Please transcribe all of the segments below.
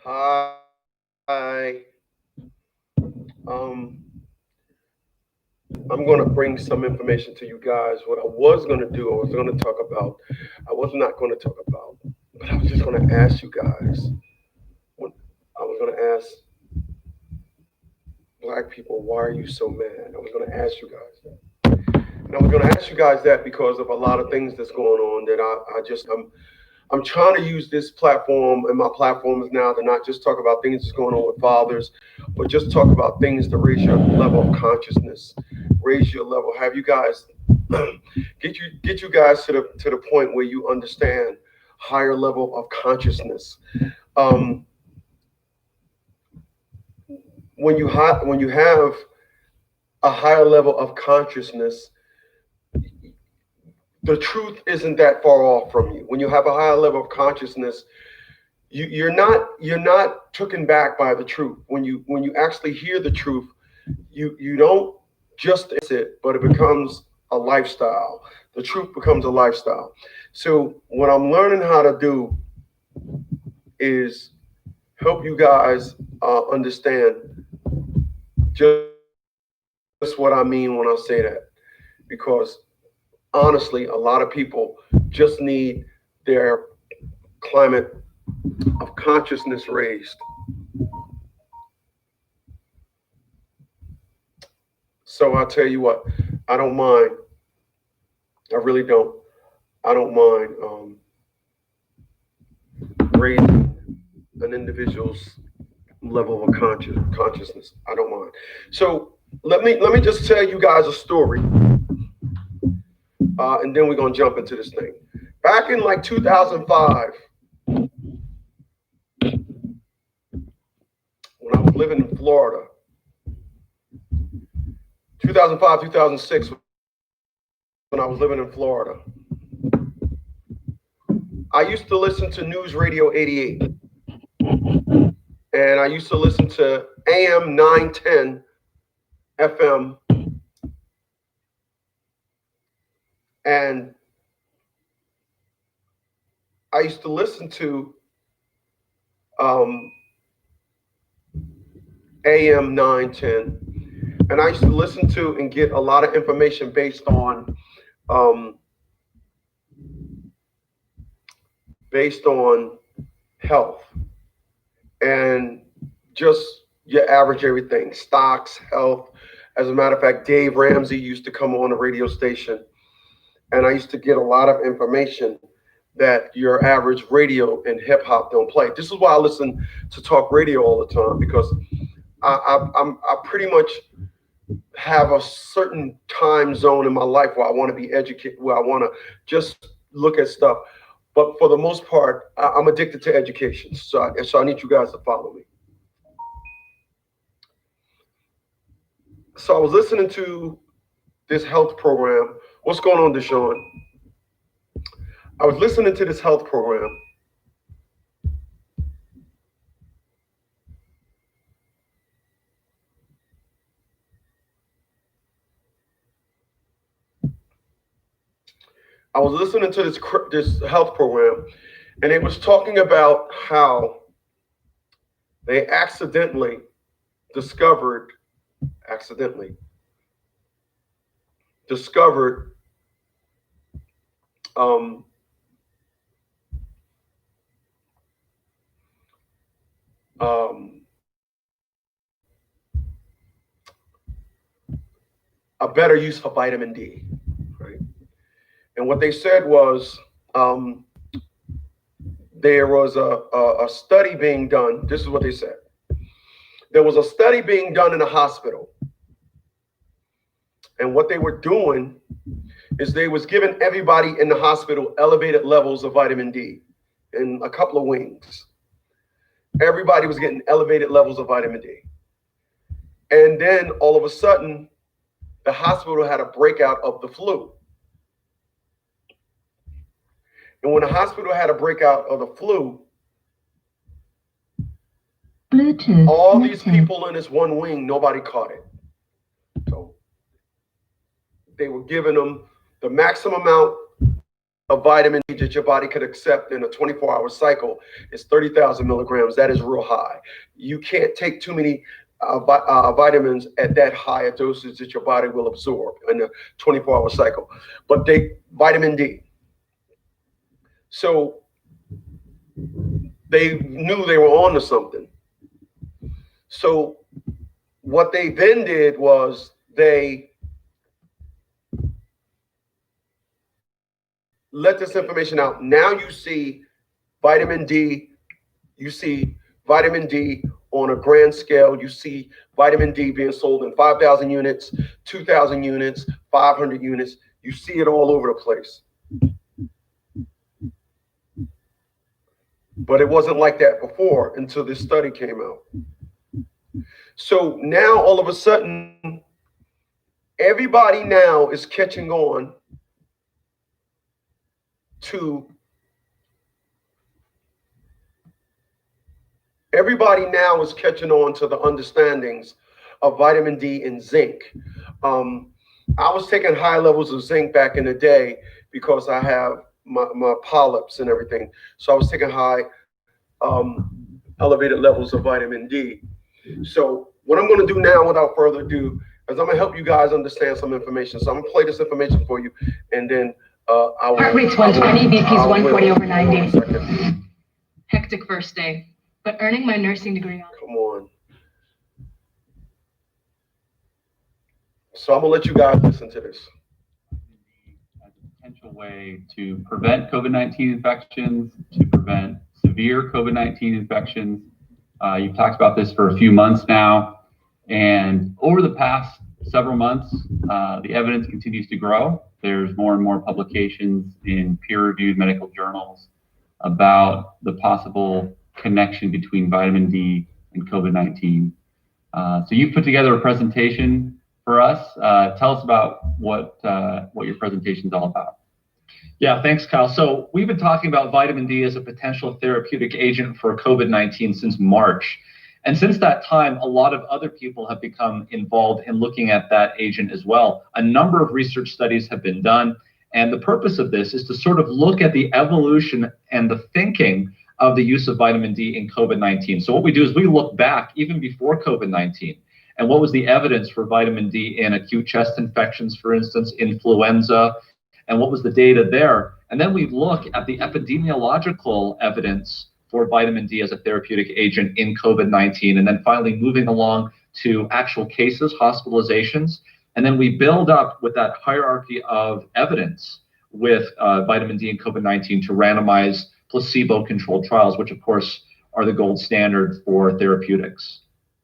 Hi. Um, I'm going to bring some information to you guys. What I was going to do, I was going to talk about, I was not going to talk about, but I was just going to ask you guys. When I was going to ask black people, why are you so mad? I was going to ask you guys that. And I was going to ask you guys that because of a lot of things that's going on that I'm trying to use this platform and my platforms now to not just talk about things that's going on with fathers, but just talk about things to raise your level of consciousness, raise your level, have you guys get you guys to the point where you understand higher level of consciousness. Um, when you have a higher level of consciousness, the truth isn't that far off from you. When you have a higher level of consciousness, you're not taken back by the truth. When you actually hear the truth, you don't just it, but it becomes a lifestyle. The truth becomes a lifestyle. So what I'm learning how to do is help you guys understand just what I mean when I say that, because honestly, a lot of people just need their climate of consciousness raised. So I'll tell you what, I don't mind. I really don't. I don't mind raising an individual's level of consciousness. I don't mind. So let me just tell you guys a story, and then we're gonna jump into this thing. Back in like 2005, when I was living in Florida, 2005, 2006, when I was living in Florida, I used to listen to News Radio 88, and I used to listen to AM 910 FM, and I used to listen to um, AM 910, and I used to listen to and get a lot of information um, based on health and just your average everything, stocks, health. As a matter of fact, Dave Ramsey used to come on the radio station, and I used to get a lot of information that your average radio and hip hop don't play. This is why I listen to talk radio all the time, because I pretty much have a certain time zone in my life where I want to be educated, where I want to just look at stuff. But for the most part, I'm addicted to education. So I need you guys to follow me. So I was listening to this health program. What's going on, Deshaun? I was listening to this health program. I was listening to this health program, and it was talking about how they discovered accidentally discovered um, um, a better use for vitamin D, right? And what they said was um, there was a study being done. This is what they said. There was a study being done in a hospital, and what they were doing is they was giving everybody in the hospital elevated levels of vitamin D in a couple of wings. Everybody was getting elevated levels of vitamin D. And then all of a sudden, the hospital had a breakout of the flu. And when the hospital had a breakout of the flu, Bluetooth all these people in this one wing, nobody caught it. So they were giving them the maximum amount of vitamin D that your body could accept in a 24-hour cycle is 30,000 milligrams. That is real high. You can't take too many vitamins at that high a dosage that your body will absorb in a 24-hour cycle. But vitamin D. So they knew they were on to something. So what they then did was they let this information out. Now you see vitamin D, on a grand scale. You see vitamin D being sold in 5,000 units, 2,000 units, 500 units. You see it all over the place. But it wasn't like that before until this study came out. So now all of a sudden, everybody now is catching on to the understandings of vitamin D and zinc. I was taking high levels of zinc back in the day because I have my polyps and everything. So I was taking high elevated levels of vitamin D. So what I'm going to do now, without further ado, is I'm going to help you guys understand some information. So I'm going to play this information for you, and then I will. Heart rate's 120, BP's 140 over 90. Hectic first day, but earning my nursing degree on. Come on. So I'm going to let you guys listen to this. As a potential way to prevent COVID-19 infections, to prevent severe COVID-19 infections. You've talked about this for a few months now, and over the past several months, the evidence continues to grow. There's more and more publications in peer-reviewed medical journals about the possible connection between vitamin D and COVID-19. So you've put together a presentation for us. Tell us about what your presentation is all about. Yeah, thanks, Kyle. So we've been talking about vitamin D as a potential therapeutic agent for COVID-19 since March. And since that time, a lot of other people have become involved in looking at that agent as well. A number of research studies have been done. And the purpose of this is to sort of look at the evolution and the thinking of the use of vitamin D in COVID-19. So what we do is we look back even before COVID-19. And what was the evidence for vitamin D in acute chest infections, for instance, influenza, and what was the data there? And then we look at the epidemiological evidence for vitamin D as a therapeutic agent in COVID-19, and then finally moving along to actual cases, hospitalizations. And then we build up with that hierarchy of evidence with vitamin D and COVID-19 to randomize placebo-controlled trials, which of course are the gold standard for therapeutics.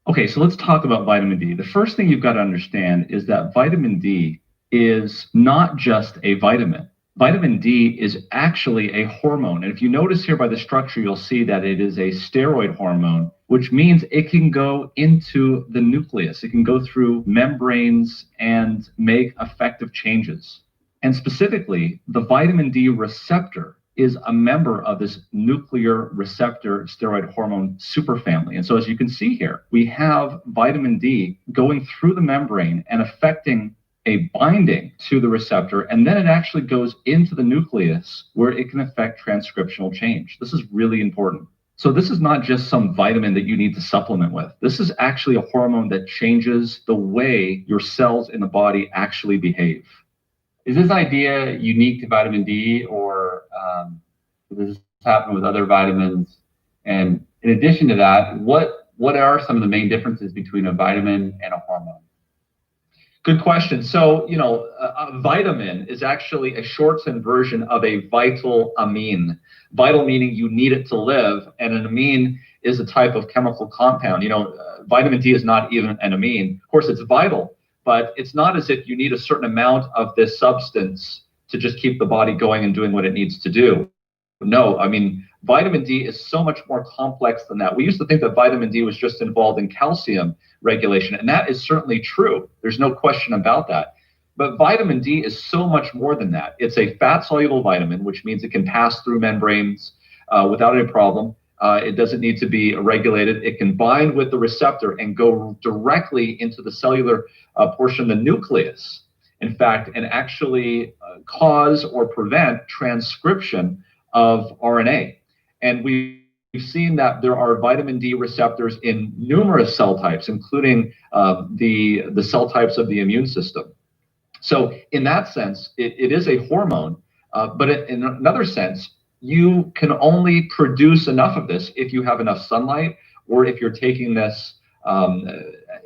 Okay, so let's talk about vitamin D. The first thing you've got to understand is that vitamin D is not just a vitamin. Vitamin D is actually a hormone. And if you notice here by the structure, you'll see that it is a steroid hormone, which means it can go into the nucleus. It can go through membranes and make effective changes. And specifically, the vitamin D receptor is a member of this nuclear receptor steroid hormone superfamily. And so as you can see here, we have vitamin D going through the membrane and affecting a binding to the receptor, and then it actually goes into the nucleus where it can affect transcriptional change. This is really important. So this is not just some vitamin that you need to supplement with. This is actually a hormone that changes the way your cells in the body actually behave. Is this idea unique to vitamin D, or does this happen with other vitamins? And in addition to that, what are some of the main differences between a vitamin and a hormone? Good question. So, a vitamin is actually a shortened version of a vital amine. Vital meaning you need it to live, and an amine is a type of chemical compound. Vitamin D is not even an amine. Of course, it's vital, but it's not as if you need a certain amount of this substance to just keep the body going and doing what it needs to do. No, vitamin D is so much more complex than that. We used to think that vitamin D was just involved in calcium regulation, and that is certainly true. There's no question about that. But vitamin D is so much more than that. It's a fat-soluble vitamin, which means it can pass through membranes without any problem. It doesn't need to be regulated. It can bind with the receptor and go directly into the cellular portion of the nucleus. In fact, and actually cause or prevent transcription of RNA. And we've seen that there are vitamin D receptors in numerous cell types, including the cell types of the immune system. So in that sense, it is a hormone, but in another sense, you can only produce enough of this if you have enough sunlight, or if you're taking this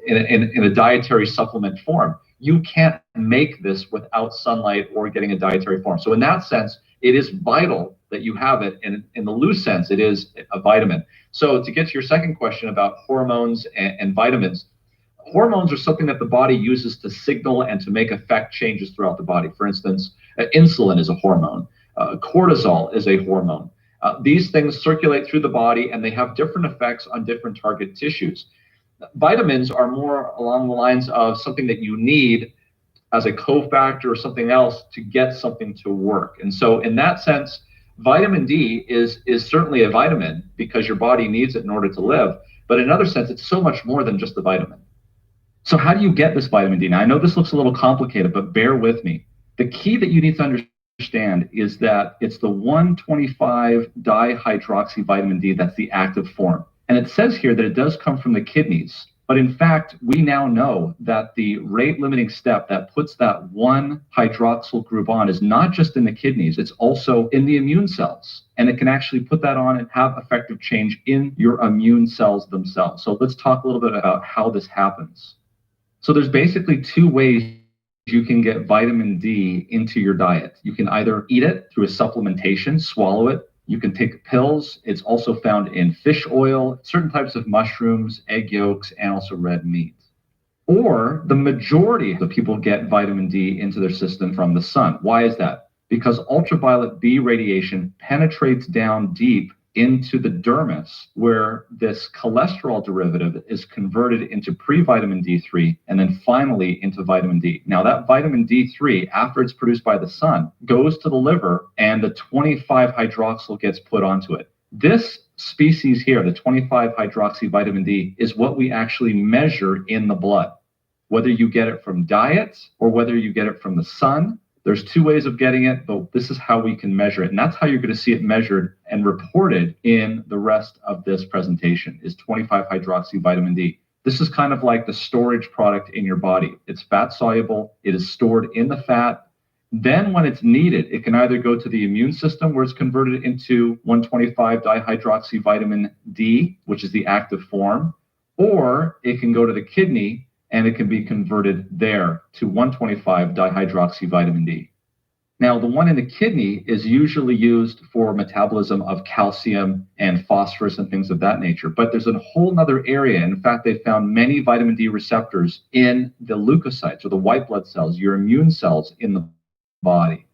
in a dietary supplement form. You can't make this without sunlight or getting a dietary form. So in that sense, it is vital that you have it. And in the loose sense, it is a vitamin. So to get to your second question about hormones and vitamins, hormones are something that the body uses to signal and to make effect changes throughout the body. For instance, insulin is a hormone. Cortisol is a hormone. These things circulate through the body, and they have different effects on different target tissues. Vitamins are more along the lines of something that you need as a cofactor or something else to get something to work. And so in that sense, vitamin D is certainly a vitamin because your body needs it in order to live. But in another sense, it's so much more than just a vitamin. So how do you get this vitamin D? Now, I know this looks a little complicated, but bear with me. The key that you need to understand is that it's the 125 dihydroxy vitamin D that's the active form. And it says here that it does come from the kidneys. But in fact, we now know that the rate limiting step that puts that one hydroxyl group on is not just in the kidneys, it's also in the immune cells. And it can actually put that on and have effective change in your immune cells themselves. So let's talk a little bit about how this happens. So there's basically two ways you can get vitamin D into your diet. You can either eat it through a supplementation, swallow it. You can take pills. It's also found in fish oil, certain types of mushrooms, egg yolks, and also red meat. Or the majority of the people get vitamin D into their system from the sun. Why is that? Because ultraviolet B radiation penetrates down deep into the dermis, where this cholesterol derivative is converted into pre-vitamin D3 and then finally into vitamin D. Now that vitamin D3, after it's produced by the sun, goes to the liver and the 25 hydroxyl gets put onto it. This species here, the 25 hydroxy vitamin D, is what we actually measure in the blood. Whether you get it from diet or whether you get it from the sun, there's two ways of getting it, but this is how we can measure it. And that's how you're going to see it measured and reported in the rest of this presentation, is 25 hydroxy vitamin D. This is kind of like the storage product in your body. It's fat soluble. It is stored in the fat. Then when it's needed, it can either go to the immune system where it's converted into 125 dihydroxy vitamin D, which is the active form, or it can go to the kidney and it can be converted there to 125 dihydroxy vitamin D. Now, the one in the kidney is usually used for metabolism of calcium and phosphorus and things of that nature. But there's a whole nother area. In fact, they found many vitamin D receptors in the leukocytes, or the white blood cells, your immune cells in the body.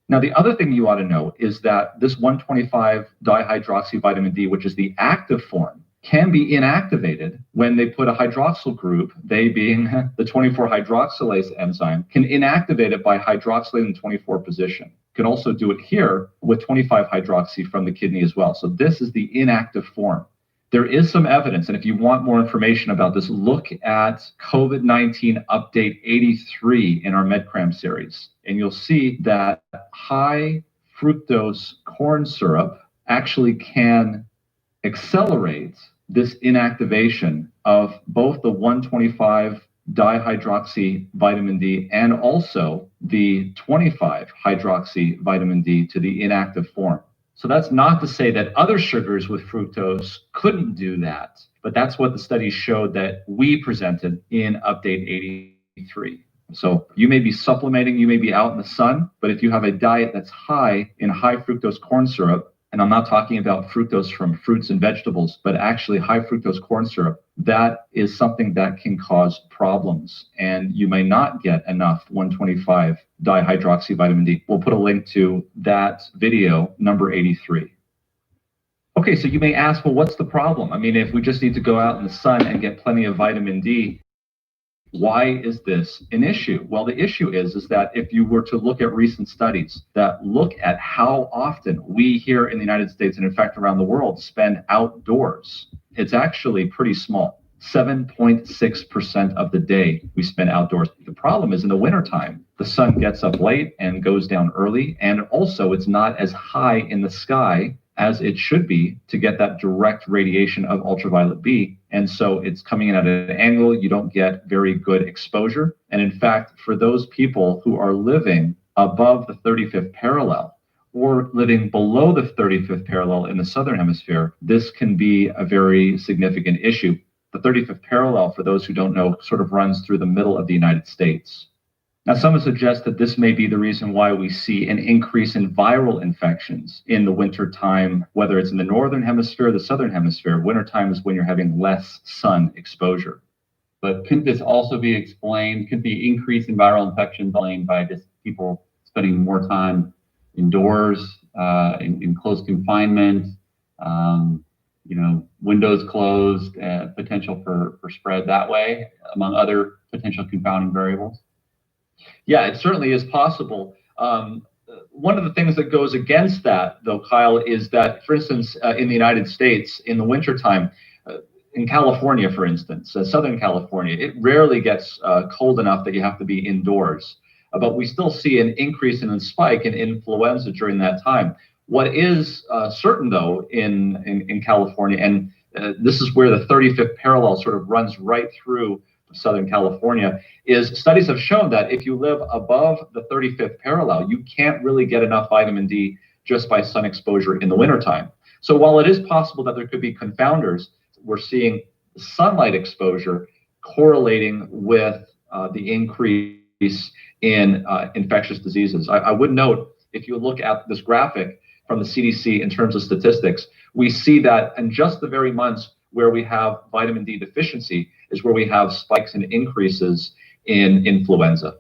Now, the other thing you ought to know is that this 125 dihydroxy vitamin D, which is the active form, can be inactivated when they put a hydroxyl group, they being the 24-hydroxylase enzyme, can inactivate it by hydroxylating the 24 position. Can also do it here with 25-hydroxy from the kidney as well. So this is the inactive form. There is some evidence, and if you want more information about this, look at COVID-19 Update 83 in our MedCram series, and you'll see that high fructose corn syrup actually can accelerate this inactivation of both the 125 dihydroxy vitamin D and also the 25 hydroxy vitamin D to the inactive form. So that's not to say that other sugars with fructose couldn't do that, but that's what the studies showed that we presented in Update 83. So you may be supplementing, you may be out in the sun, but if you have a diet that's high in high fructose corn syrup, and I'm not talking about fructose from fruits and vegetables, but actually high fructose corn syrup, that is something that can cause problems. And you may not get enough 125 dihydroxy vitamin D. We'll put a link to that video, number 83. Okay, so you may ask, well, what's the problem? I mean, if we just need to go out in the sun and get plenty of vitamin D, why is this an issue? Well, the issue is that if you were to look at recent studies that look at how often we here in the United States and in fact around the world spend outdoors, it's actually pretty small. 7.6% of the day we spend outdoors. The problem is in the wintertime, the sun gets up late and goes down early. And also it's not as high in the sky as it should be to get that direct radiation of ultraviolet B. And so it's coming in at an angle, you don't get very good exposure. And in fact, for those people who are living above the 35th parallel or living below the 35th parallel in the southern hemisphere, this can be a very significant issue. The 35th parallel, for those who don't know, sort of runs through the middle of the United States. Now, some suggest that this may be the reason why we see an increase in viral infections in the winter time, whether it's in the northern hemisphere or the southern hemisphere. Wintertime is when you're having less sun exposure. But could this also be explained, could the increase in viral infections explained by just people spending more time indoors, in close confinement, windows closed, potential for spread that way, among other potential confounding variables? Yeah, it certainly is possible. One of the things that goes against that, though, Kyle, is that, for instance, in the United States, in the wintertime, in California, for instance, Southern California, it rarely gets cold enough that you have to be indoors. But we still see an increase in a spike in influenza during that time. What is certain, though, in California, and this is where the 35th parallel sort of runs right through Southern California, is studies have shown that if you live above the 35th parallel, you can't really get enough vitamin D just by sun exposure in the wintertime. So while it is possible that there could be confounders, we're seeing sunlight exposure correlating with the increase in infectious diseases. I would note, if you look at this graphic from the CDC in terms of statistics, we see that in just the very months where we have vitamin D deficiency is where we have spikes and increases in influenza.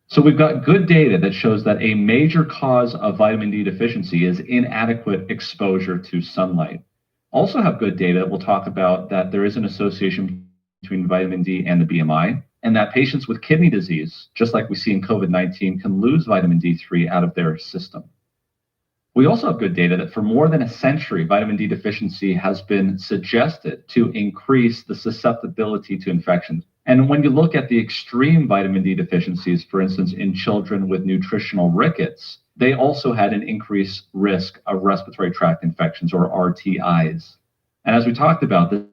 So we've got good data that shows that a major cause of vitamin D deficiency is inadequate exposure to sunlight. Also have good data, we'll talk about, that there is an association between vitamin D and the BMI, and that patients with kidney disease, just like we see in COVID-19, can lose vitamin D3 out of their system. We also have good data that for more than a century, vitamin D deficiency has been suggested to increase the susceptibility to infections. And when you look at the extreme vitamin D deficiencies, for instance, in children with nutritional rickets, they also had an increased risk of respiratory tract infections, or RTIs. And as we talked about, the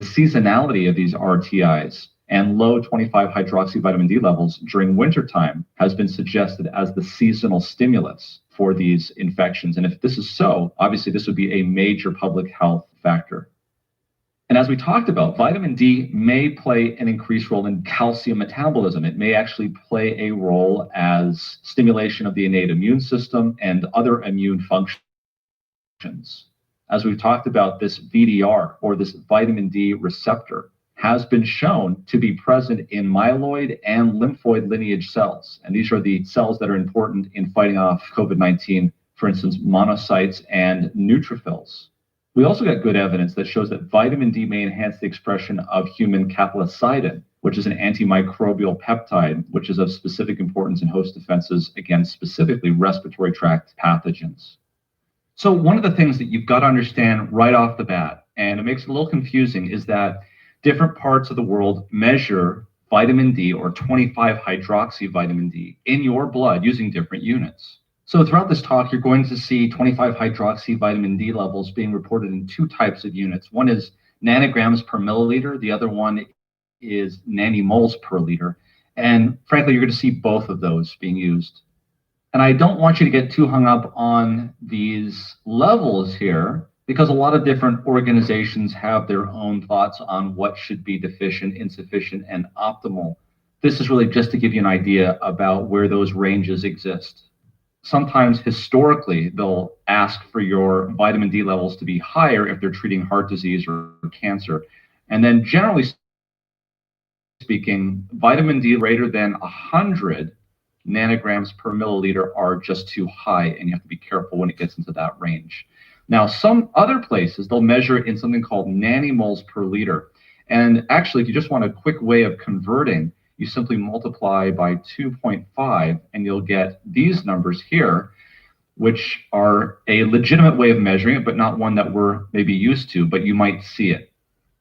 seasonality of these RTIs and low 25-hydroxy vitamin D levels during wintertime has been suggested as the seasonal stimulus for these infections. And if this is so, obviously this would be a major public health factor. And as we talked about, vitamin D may play an increased role in calcium metabolism. It may actually play a role as stimulation of the innate immune system and other immune functions. As we've talked about, this VDR, or this vitamin D receptor, has been shown to be present in myeloid and lymphoid lineage cells. And these are the cells that are important in fighting off COVID-19, for instance, monocytes and neutrophils. We also got good evidence that shows that vitamin D may enhance the expression of human cathelicidin, which is an antimicrobial peptide, which is of specific importance in host defenses against specifically respiratory tract pathogens. So one of the things that you've got to understand right off the bat, and it makes it a little confusing, is that different parts of the world measure vitamin D, or 25-hydroxy vitamin D, in your blood using different units. So throughout this talk, you're going to see 25-hydroxy vitamin D levels being reported in two types of units. One is nanograms per milliliter. The other one is nanomoles per liter. And frankly, you're going to see both of those being used. And I don't want you to get too hung up on these levels here, because a lot of different organizations have their own thoughts on what should be deficient, insufficient, and optimal. This is really just to give you an idea about where those ranges exist. Sometimes historically, they'll ask for your vitamin D levels to be higher if they're treating heart disease or cancer. And then generally speaking, vitamin D greater than 100 nanograms per milliliter are just too high, and you have to be careful when it gets into that range. Now, some other places, they'll measure it in something called nanomoles per liter. And actually, if you just want a quick way of converting, you simply multiply by 2.5 and you'll get these numbers here. which are a legitimate way of measuring it, but not one that we're maybe used to, but you might see it.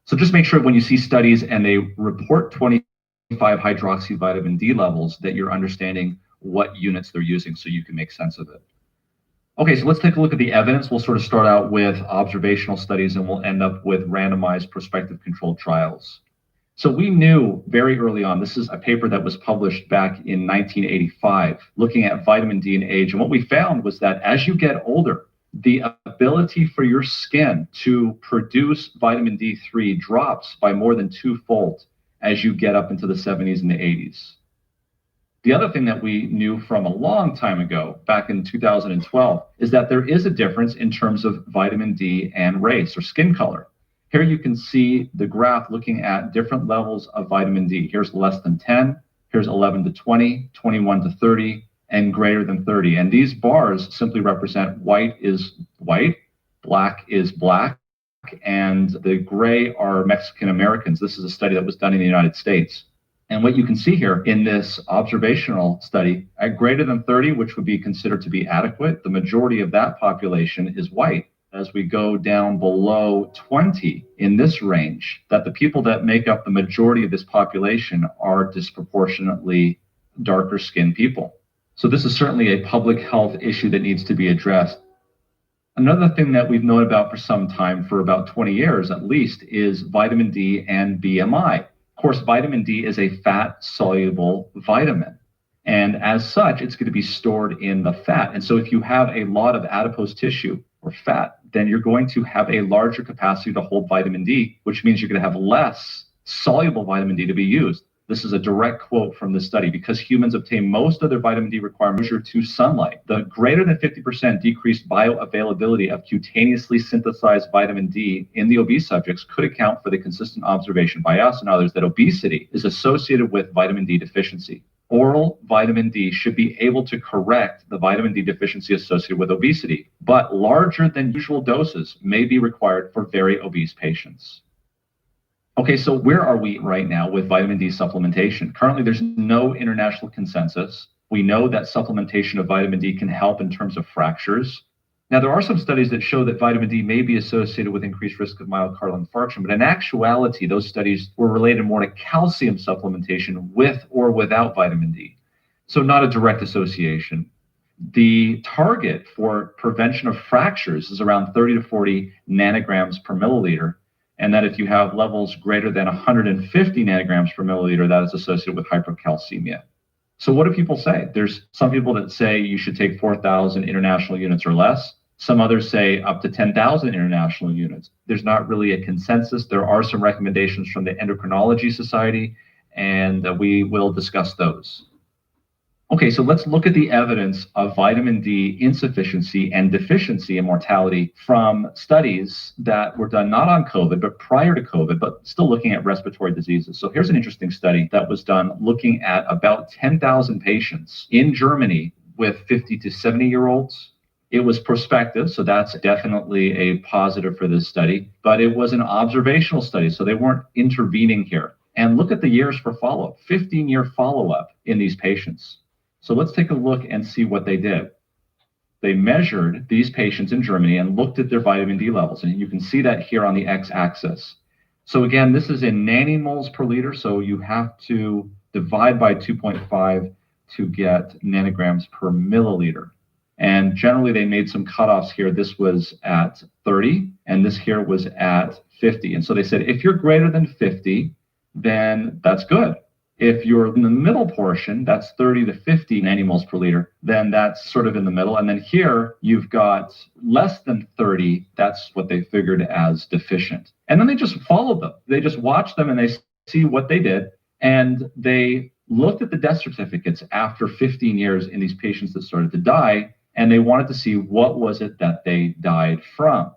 So just make sure when you see studies and they report 25 hydroxy vitamin D levels that you're understanding what units they're using so you can make sense of it. Okay, so let's take a look at the evidence. We'll sort of start out with observational studies and we'll end up with randomized prospective controlled trials. So we knew very early on, this is a paper that was published back in 1985, looking at vitamin D and age. And what we found was that as you get older, the ability for your skin to produce vitamin D3 drops by more than twofold as you get up into the 70s and the 80s. The other thing that we knew from a long time ago, back in 2012, is that there is a difference in terms of vitamin D and race or skin color. Here you can see the graph looking at different levels of vitamin D. Here's less than 10, here's 11 to 20, 21 to 30, and greater than 30. And these bars simply represent white is white, black is black, and the gray are Mexican Americans. This is a study that was done in the United States. And what you can see here in this observational study, at greater than 30, which would be considered to be adequate, the majority of that population is white. As we go down below 20 in this range, that the people that make up the majority of this population are disproportionately darker skinned people. So this is certainly a public health issue that needs to be addressed. Another thing that we've known about for some time, for about 20 years at least, is vitamin D and BMI. Of course, vitamin D is a fat-soluble vitamin. And as such, it's going to be stored in the fat. And so if you have a lot of adipose tissue or fat, then you're going to have a larger capacity to hold vitamin D, which means you're going to have less soluble vitamin D to be used. This is a direct quote from the study. Because humans obtain most of their vitamin D requirements to sunlight, the greater than 50% decreased bioavailability of cutaneously synthesized vitamin D in the obese subjects could account for the consistent observation by us and others that obesity is associated with vitamin D deficiency. Oral vitamin D should be able to correct the vitamin D deficiency associated with obesity, but larger than usual doses may be required for very obese patients. Okay, so where are we right now with vitamin D supplementation? Currently, there's no international consensus. We know that supplementation of vitamin D can help in terms of fractures. Now, there are some studies that show that vitamin D may be associated with increased risk of myocardial infarction, but in actuality, those studies were related more to calcium supplementation with or without vitamin D. So not a direct association. The target for prevention of fractures is around 30 to 40 nanograms per milliliter. And that if you have levels greater than 150 nanograms per milliliter, that is associated with hypercalcemia. So what do people say? There's some people that say you should take 4,000 international units or less. Some others say up to 10,000 international units. There's not really a consensus. There are some recommendations from the Endocrinology Society, and we will discuss those. Okay, so let's look at the evidence of vitamin D insufficiency and deficiency and mortality from studies that were done not on COVID, but prior to COVID, but still looking at respiratory diseases. So here's an interesting study that was done looking at about 10,000 patients in Germany with 50 to 70-year-olds. It was prospective, so that's definitely a positive for this study, but it was an observational study, so they weren't intervening here. And look at the years for follow-up, 15-year follow-up in these patients. So let's take a look and see what they did. They measured these patients in Germany and looked at their vitamin D levels. And you can see that here on the x-axis. So again, this is in nanomoles per liter. So you have to divide by 2.5 to get nanograms per milliliter. And generally, they made some cutoffs here. This was at 30, and this here was at 50. And so they said, if you're greater than 50, then that's good. If you're in the middle portion, that's 30 to 50 nanomoles per liter, then that's sort of in the middle. And then here you've got less than 30. That's what they figured as deficient. And then they just followed them. They just watched them and they see what they did. And they looked at the death certificates after 15 years in these patients that started to die. And they wanted to see what was it that they died from.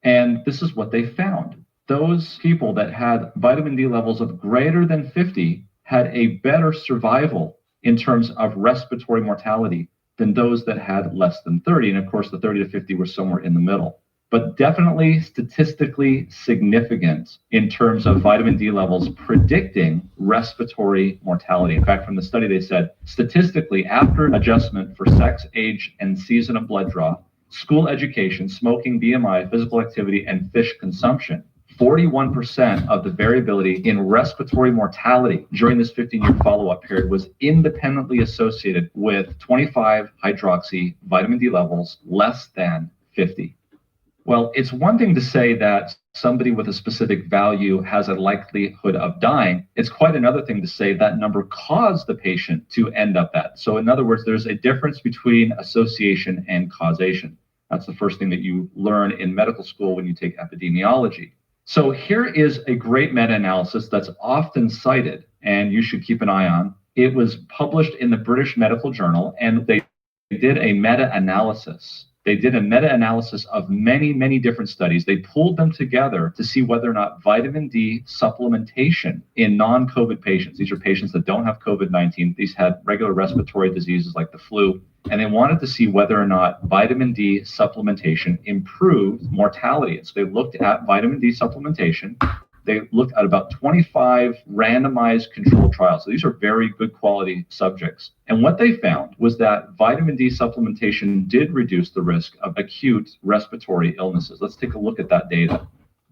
And this is what they found. Those people that had vitamin D levels of greater than 50 had a better survival in terms of respiratory mortality than those that had less than 30. And of course, the 30 to 50 were somewhere in the middle. but definitely statistically significant in terms of vitamin D levels predicting respiratory mortality. In fact, from the study, they said statistically, after adjustment for sex, age, and season of blood draw, school education, smoking, BMI, physical activity, and fish consumption, 41% of the variability in respiratory mortality during this 15-year follow-up period was independently associated with 25 hydroxy vitamin D levels less than 50. Well, it's one thing to say that somebody with a specific value has a likelihood of dying. It's quite another thing to say that number caused the patient to end up that. So in other words, there's a difference between association and causation. That's the first thing that you learn in medical school when you take epidemiology. So here is a great meta-analysis that's often cited, and you should keep an eye on. It was published in the British Medical Journal, and they did a meta-analysis. They did a meta-analysis of many, many different studies. They pulled them together to see whether or not vitamin D supplementation in non-COVID patients, these are patients that don't have COVID-19, these had regular respiratory diseases like the flu, and they wanted to see whether or not vitamin D supplementation improved mortality. And so they looked at vitamin D supplementation. They looked at about 25 randomized controlled trials. So these are very good quality subjects. And what they found was that vitamin D supplementation did reduce the risk of acute respiratory illnesses. Let's take a look at that data.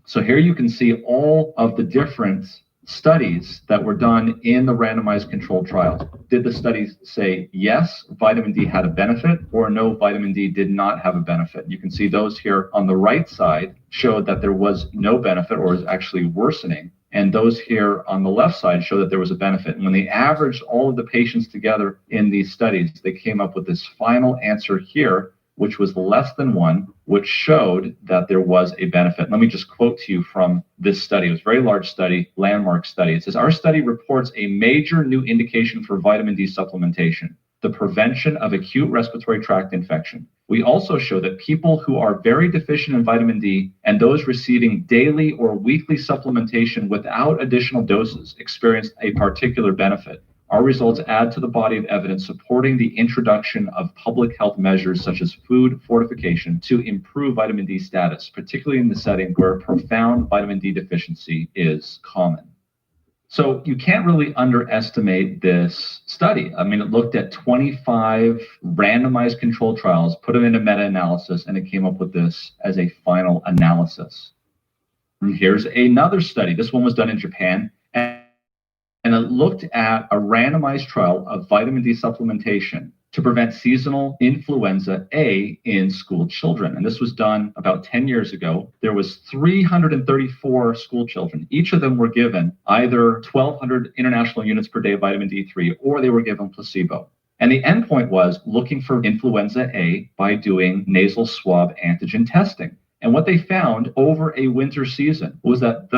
So here you can see all of the different studies that were done in the randomized controlled trials. Did the studies say yes, vitamin D had a benefit, or no, vitamin D did not have a benefit? You can see those here on the right side showed that there was no benefit or was actually worsening. And those here on the left side show that there was a benefit. And when they averaged all of the patients together in these studies, they came up with this final answer here, which was less than 1, which showed that there was a benefit. Let me just quote to you from this study. It was a very large study, landmark study. It says, our study reports a major new indication for vitamin D supplementation, the prevention of acute respiratory tract infection. We also show that people who are very deficient in vitamin D and those receiving daily or weekly supplementation without additional doses experienced a particular benefit. Our results add to the body of evidence supporting the introduction of public health measures such as food fortification to improve vitamin D status, particularly in the setting where profound vitamin D deficiency is common. So you can't really underestimate this study. I mean, it looked at 25 randomized controlled trials, put them in a meta-analysis, and it came up with this as a final analysis. And here's another study. This one was done in Japan. And it looked at a randomized trial of vitamin D supplementation to prevent seasonal influenza A in school children. And this was done about 10 years ago. There was 334 school children. Each of them were given either 1,200 international units per day of vitamin D3, or they were given placebo. And the endpoint was looking for influenza A by doing nasal swab antigen testing. And what they found over a winter season was that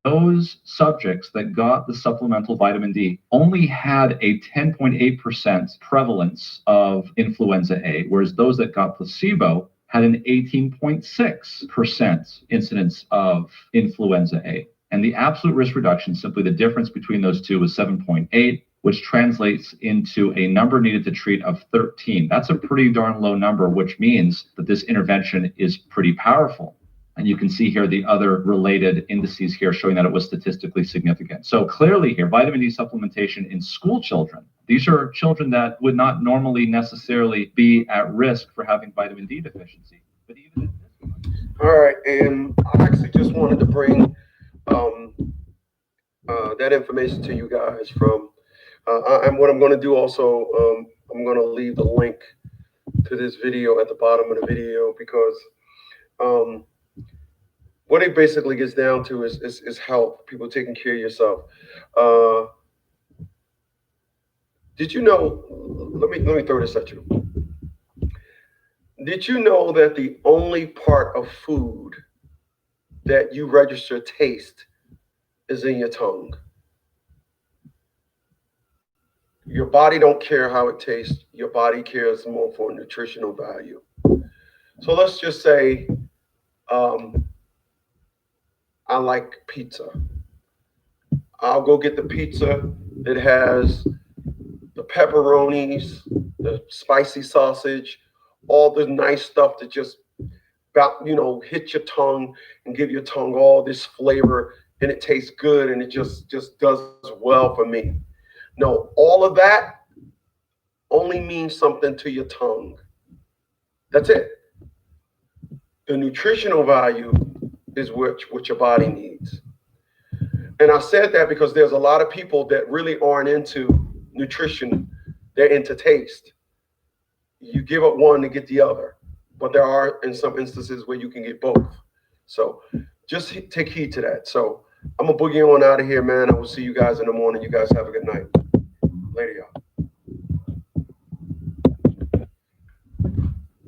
those subjects that got the supplemental vitamin D only had a 10.8% prevalence of influenza A, whereas those that got placebo had an 18.6% incidence of influenza A. And the absolute risk reduction, simply the difference between those two, was 7.8, which translates into a number needed to treat of 13. That's a pretty darn low number, which means that this intervention is pretty powerful. And you can see here the other related indices here showing that it was statistically significant. So clearly here, vitamin D supplementation in school children, these are children that would not normally necessarily be at risk for having vitamin D deficiency. But even in this one. All right, and I actually just wanted to bring that information to you guys from, and what I'm going to do also, I'm going to leave the link to this video at the bottom of the video, because what it basically gets down to is health, people taking care of yourself. Did you know, let me throw this at you. Did you know that the only part of food that you register taste is in your tongue? Your body don't care how it tastes. Your body cares more for nutritional value. So let's just say, I like pizza. I'll go get the pizza that has the pepperonis, the spicy sausage, all the nice stuff that just hit your tongue and give your tongue all this flavor and it tastes good and it just does well for me. No, all of that only means something to your tongue. That's it. The nutritional value is what your body needs. And I said that because there's a lot of people that really aren't into nutrition. They're into taste. You give up one to get the other, but there are in some instances where you can get both. So just take heed to that. So I'm gonna boogie on out of here, man. I will see you guys in the morning. You guys have a good night. Later, y'all.